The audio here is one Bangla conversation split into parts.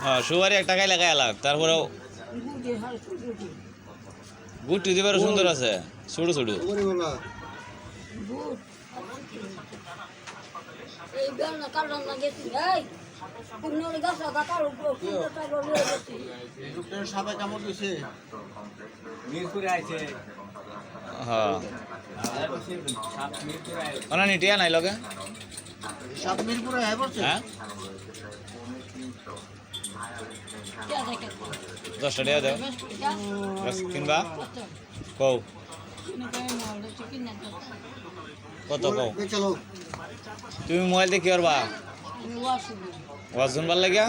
হ্যাঁ সুপারি একটা খাইলে খাই আলাগ তারপরে গুটি দিবার সুন্দর আছে ছোটো ছোটো হ্যাঁ নিটিয়া নাই লগে হ্যাঁ 10 টাকা দাও কিনবা কও কত কও তুমি মোবাইল দিয়ে কি করবা ওয়াজ শুনবার লাগিয়া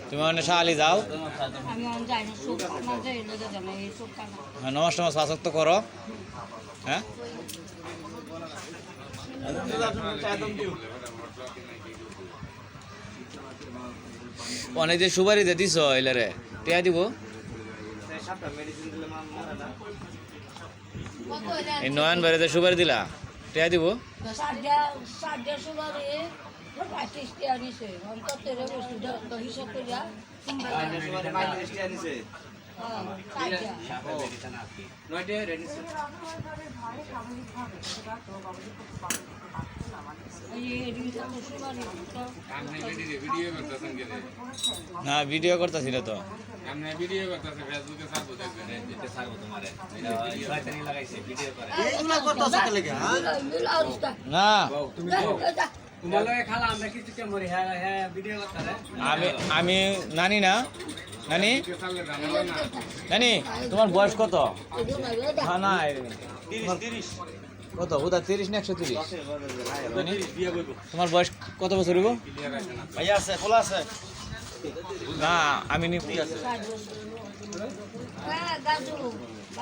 তুমি অনেক শালি যাও হ্যাঁ নমাজ টমাজ ফাঁসক তো করো হ্যাঁ অনেক যে সুপারি যে দিছ এলারে টিয়া দিব এই নয়ন বাড়িতে সুপারি দিলা টিয়া দিব না ভিডিও করতেছি না তো না আমি নানি না নানি নানি তোমার বয়স কত না কত ওটা 30 না 130 তোমার বয়স কত বছর হইব ভাইয়া আছে খোলা আছে না আমি নি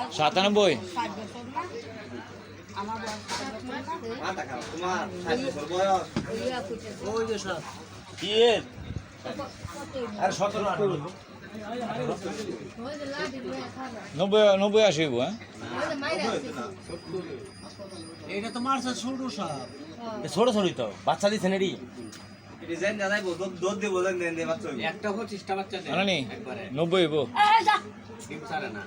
97 90 আসিব হ্যাঁ এটা তো মারছে ছোট সাপ ছোট ছোটই তো বাচ্চা দিচ্ছেন এটি ডিজাইন দাদাই দুধ দিয়ে বোঝেন দেন বাচ্চা একটা 25টা বাচ্চা দেন নানি 90 হইব ডিম ছাড়ে না